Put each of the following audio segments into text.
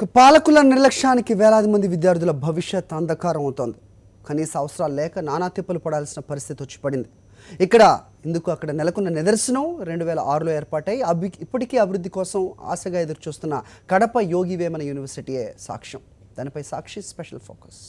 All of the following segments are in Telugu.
పాలకుల నిర్లక్ష్యానికి వేలాది మంది విద్యార్థుల భవిష్యత్ అంధకారం అవుతోంది. కనీస అవసరాలు లేక నానా తిప్పలు పడాల్సిన పరిస్థితి వచ్చి పడింది. ఇందుకు అక్కడ నెలకొన్న నిదర్శనం 2006లో ఏర్పాటై ఇప్పటికీ అభివృద్ధి కోసం ఆశగా ఎదురు చూస్తున్న కడప యోగి వేమన యూనివర్సిటీయే సాక్ష్యం. దానిపై సాక్షి స్పెషల్ ఫోకస్.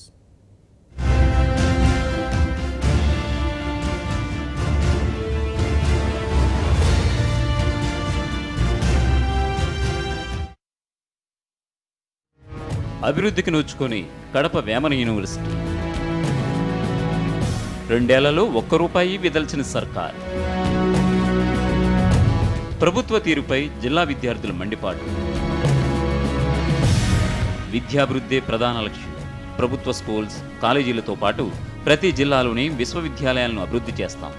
అభివృద్ధికి నోచుకొని కడప వేమన యూనివర్సిటీ 2 ఏళ్లలో ₹1 విదల్చిన సర్కార్. ప్రభుత్వ తీరుపై జిల్లా విద్యార్థుల మండిపాటు. విద్యాభివృద్ధే ప్రధాన లక్ష్యం. ప్రభుత్వ స్కూల్స్, కాలేజీలతో పాటు ప్రతి జిల్లాలోని విశ్వవిద్యాలయాలను అభివృద్ధి చేస్తాం.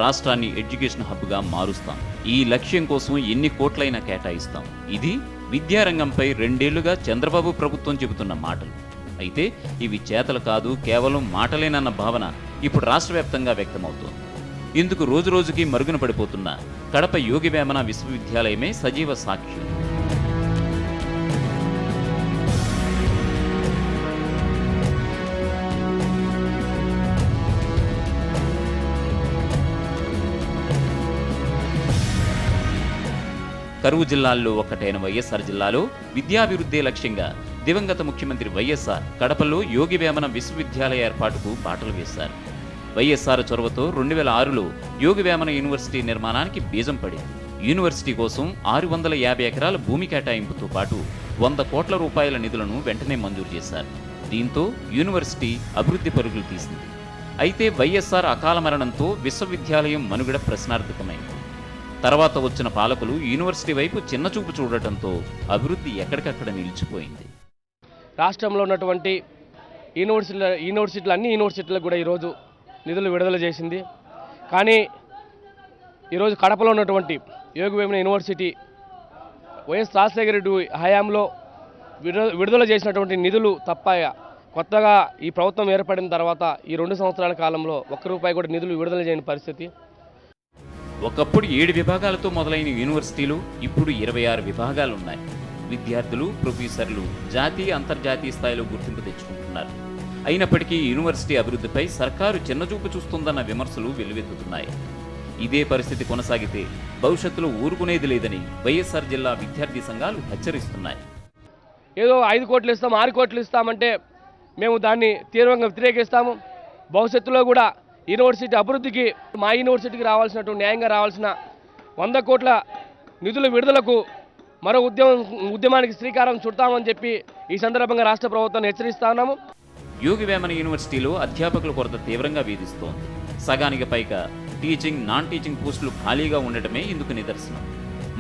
రాష్ట్రాన్ని ఎడ్యుకేషన్ హబ్గా మారుస్తాం. ఈ లక్ష్యం కోసం ఎన్ని కోట్లైనా కేటాయిస్తాం. ఇది విద్యారంగంపై 2 ఏళ్లుగా చంద్రబాబు ప్రభుత్వం చెబుతున్న మాటలు. అయితే ఇవి చేతలు కాదు, కేవలం మాటలేనన్న భావన ఇప్పుడు రాష్ట్ర వ్యాప్తంగా వ్యక్తమవుతోంది. ఇందుకు రోజురోజుకి మరుగున పడిపోతున్న కడప యోగి వేమన విశ్వవిద్యాలయమే సజీవ సాక్ష్యం. కరువు జిల్లాల్లో ఒక్కటైన వైఎస్ఆర్ జిల్లాలో విద్యాభివృద్ధి లక్ష్యంగా దివంగత ముఖ్యమంత్రి వైఎస్ఆర్ కడపలో యోగి వేమన విశ్వవిద్యాలయ ఏర్పాటుకు బాటలు వేశారు. వైఎస్ఆర్ చొరవతో 2006లో యోగి వేమన యూనివర్సిటీ నిర్మాణానికి బీజం పడింది. యూనివర్సిటీ కోసం 650 ఎకరాల భూమి కేటాయింపుతో పాటు ₹100 కోట్ల నిధులను వెంటనే మంజూరు చేశారు. దీంతో యూనివర్సిటీ అభివృద్ధి పరుగులు తీసింది. అయితే వైఎస్ఆర్ అకాల మరణంతో విశ్వవిద్యాలయం మనుగడ ప్రశ్నార్థకమైంది. తర్వాత వచ్చిన పాలకులు యూనివర్సిటీ వైపు చిన్నచూపు చూడటంతో అభివృద్ధి ఎక్కడికక్కడ నిలిచిపోయింది. రాష్ట్రంలో ఉన్నటువంటి అన్ని యూనివర్సిటీలకు కూడా ఈరోజు నిధులు విడుదల చేసింది. కానీ ఈరోజు కడపలో ఉన్నటువంటి యోగి వేమన యూనివర్సిటీ వైఎస్ రాజశేఖర రెడ్డి హయాంలో విడుదల చేసినటువంటి నిధులు తప్ప కొత్తగా ఈ ప్రభుత్వం ఏర్పడిన తర్వాత ఈ 2 సంవత్సరాల కాలంలో ₹1 కూడా నిధులు విడుదల చేయని పరిస్థితి. ఒకప్పుడు 7 విభాగాలతో మొదలైన యూనివర్సిటీలు ఇప్పుడు 26 విభాగాలున్నాయి. విద్యార్థులు, ప్రొఫెసర్లు జాతీయ, అంతర్జాతీయ స్థాయిలో గుర్తింపు తెచ్చుకుంటున్నారు. అయినప్పటికీ యూనివర్సిటీ అభివృద్ధిపై సర్కారు చిన్నచూపు చూస్తుందన్న విమర్శలు వెల్లువెత్తుతున్నాయి. ఇదే పరిస్థితి కొనసాగితే భవిష్యత్తులో ఊరుకునేది లేదని వైఎస్ఆర్ జిల్లా విద్యార్థి సంఘాలు హెచ్చరిస్తున్నాయి. ఏదో 5 కోట్లు ఇస్తాం, 6 కోట్లు ఇస్తామంటే మేము దాన్ని తీవ్రంగా వ్యతిరేకిస్తాము. భవిష్యత్తులో కూడా యూనివర్సిటీ అభివృద్ధికి, మా యూనివర్సిటీకి రావాల్సినటువంటి న్యాయంగా రావాల్సిన ₹100 కోట్ల నిధుల విడుదలకు మరో ఉద్యమానికి శ్రీకారం చుడతామని చెప్పి ఈ సందర్భంగా రాష్ట్ర ప్రభుత్వాన్ని హెచ్చరిస్తా ఉన్నాము. యోగి వేమన యూనివర్సిటీలో అధ్యాపకుల కొరత తీవ్రంగా వేధిస్తోంది. సగానికి పైగా టీచింగ్, నాన్ టీచింగ్ పోస్టులు ఖాళీగా ఉండటమే ఇందుకు నిదర్శనం.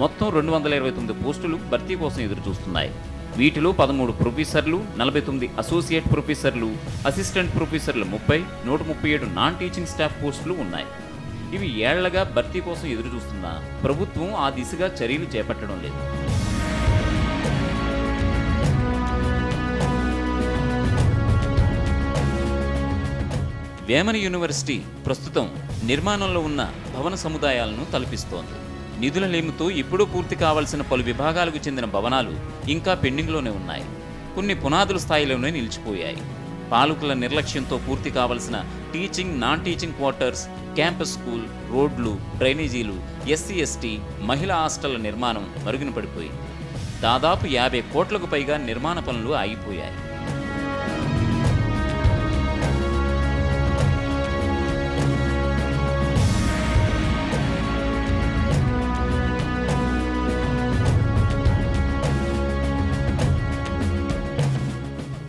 మొత్తం 229 పోస్టులు భర్తీ కోసం ఎదురుచూస్తున్నాయి. వీటిలో 13 ప్రొఫెసర్లు, 49 అసోసియేట్ ప్రొఫెసర్లు, అసిస్టెంట్ ప్రొఫెసర్లు 30, 137 నాన్ టీచింగ్ స్టాఫ్ పోస్టులు ఉన్నాయి. ఇవి ఏళ్లగా భర్తీ కోసం ఎదురుచూస్తున్నా ప్రభుత్వం ఆ దిశగా చర్యలు చేపట్టడం లేదు. వేమన యూనివర్సిటీ ప్రస్తుతం నిర్మాణంలో ఉన్న భవన సముదాయాలను తలపిస్తోంది. నిధుల లేమితో ఇప్పుడు పూర్తి కావాల్సిన పలు విభాగాలకు చెందిన భవనాలు ఇంకా పెండింగ్లోనే ఉన్నాయి. కొన్ని పునాదుల స్థాయిలోనే నిలిచిపోయాయి. పాలకుల నిర్లక్ష్యంతో పూర్తి కావాల్సిన teaching, non teaching quarters, campus school, రోడ్లు, డ్రైనేజీలు, ఎస్సీ ఎస్టీ, మహిళా హాస్టళ్ల నిర్మాణం మరుగున పడిపోయింది. దాదాపు 50 కోట్లకు పైగా నిర్మాణ పనులు ఆగిపోయాయి.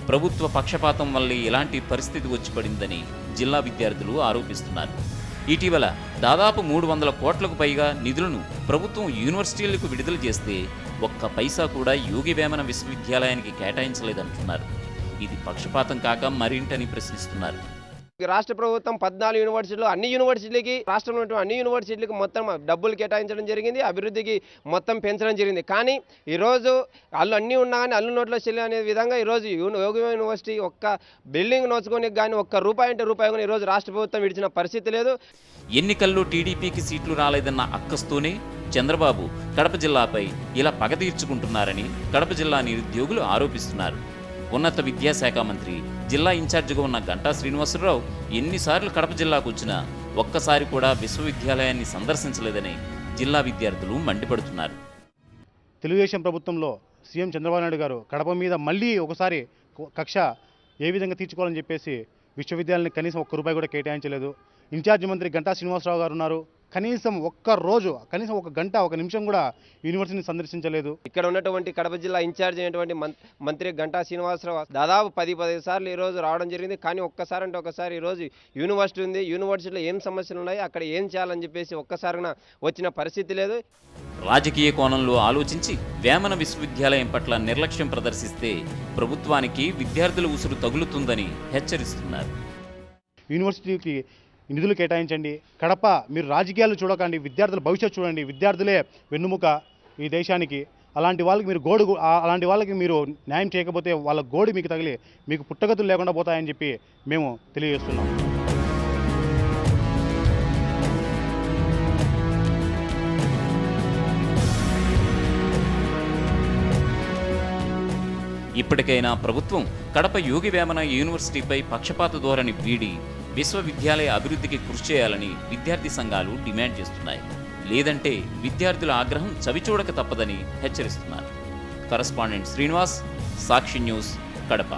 ప్రభుత్వ పక్షపాతం వల్లే ఇలాంటి పరిస్థితి వచ్చి పడిందని జిల్లా విద్యార్థులు ఆరోపిస్తున్నారు. ఇటీవల దాదాపు 300 కోట్లకు పైగా నిధులను ప్రభుత్వం యూనివర్సిటీలకు విడుదల చేస్తే ఒక్క పైసా కూడా యోగి వేమన విశ్వవిద్యాలయానికి కేటాయించలేదంటున్నారు. ఇది పక్షపాతం కాక మరింటని ప్రశ్నిస్తున్నారు. రాష్ట్ర ప్రభుత్వం 14 యూనివర్సిటీలు అన్ని యూనివర్సిటీలకి రాష్ట్రంలో ఉన్నటువంటి అన్ని యూనివర్సిటీలకు మొత్తం డబ్బులు కేటాయించడం జరిగింది, అభివృద్ధికి మొత్తం పెంచడం జరిగింది. కానీ ఈరోజు అన్నీ ఉన్నా కానీ అల్లు నోట్లో చెల్లి అనే విధంగా ఈరోజు యోగి యూనివర్సిటీ ఒక్క బిల్డింగ్ నోచుకొని కానీ ఒక్క రూపాయి అంటే రూపాయి కానీ ఈరోజు రాష్ట్ర ప్రభుత్వం విడిచిన పరిస్థితి లేదు. ఎన్నికల్లో టీడీపీకి సీట్లు రాలేదన్న అక్కస్తోనే చంద్రబాబు కడప జిల్లాపై ఇలా పగ తీర్చుకుంటున్నారని కడప జిల్లా నిరుద్యోగులు ఆరోపిస్తున్నారు. ఉన్నత విద్యాశాఖ మంత్రి జిల్లా ఇన్ఛార్జిగా ఉన్న గంటా శ్రీనివాసరావు ఎన్నిసార్లు కడప జిల్లాకు వచ్చినా ఒక్కసారి కూడా విశ్వవిద్యాలయాన్ని సందర్శించలేదని జిల్లా విద్యార్థులు మండిపడుతున్నారు. తెలుగుదేశం ప్రభుత్వంలో సీఎం చంద్రబాబు నాయుడు గారు కడప మీద మళ్ళీ ఒకసారి కక్ష ఏ విధంగా తీర్చుకోవాలని చెప్పేసి విశ్వవిద్యాలయాన్ని కనీసం ఒక్క రూపాయి కూడా కేటాయించలేదు. ఇన్ఛార్జి మంత్రి గంటా శ్రీనివాసరావు గారు ఉన్నారు, కనీసం ఒక్క రోజు కనీసం ఒక గంట ఒక నిమిషం కూడా యూనివర్సిటీని సందర్శించలేదు. ఇక్కడ ఉన్నటువంటి కడప జిల్లా ఇన్ఛార్జ్ అయినటువంటి మంత్రి గంటా శ్రీనివాసరావు దాదాపు 10 సార్లు ఈరోజు రావడం జరిగింది. కానీ ఒక్కసారి అంటే ఒకసారి ఈరోజు యూనివర్సిటీ ఉంది, యూనివర్సిటీలో ఏం సమస్యలు ఉన్నాయి, అక్కడ ఏం చేయాలని చెప్పేసి ఒక్కసారిగా వచ్చిన పరిస్థితి లేదు. రాజకీయ కోణంలో ఆలోచించి వేమన విశ్వవిద్యాలయం పట్ల నిర్లక్ష్యం ప్రదర్శిస్తే ప్రభుత్వానికి విద్యార్థుల ఉసురు తగులుతుందని హెచ్చరిస్తున్నారు. యూనివర్సిటీకి నిధులు కేటాయించండి. కడప మీరు రాజకీయాలు చూడకండి, విద్యార్థుల భవిష్యత్తు చూడండి. విద్యార్థులే వెన్నుముక ఈ దేశానికి. అలాంటి వాళ్ళకి మీరు న్యాయం చేయకపోతే వాళ్ళ గోడు మీకు తగిలి మీకు పుట్టగతులు లేకుండా పోతాయని చెప్పి మేము తెలియజేస్తున్నాం. ఇప్పటికైనా ప్రభుత్వం కడప యోగి వేమన యూనివర్సిటీపై పక్షపాత ధోరణి వీడి విశ్వవిద్యాలయ అభివృద్ధికి కృషి చేయాలని విద్యార్థి సంఘాలు డిమాండ్ చేస్తున్నాయి. లేదంటే విద్యార్థుల ఆగ్రహం చవిచూడక తప్పదని హెచ్చరిస్తున్నారు. కరస్పాండెంట్ శ్రీనివాస్, సాక్షి న్యూస్, కడప.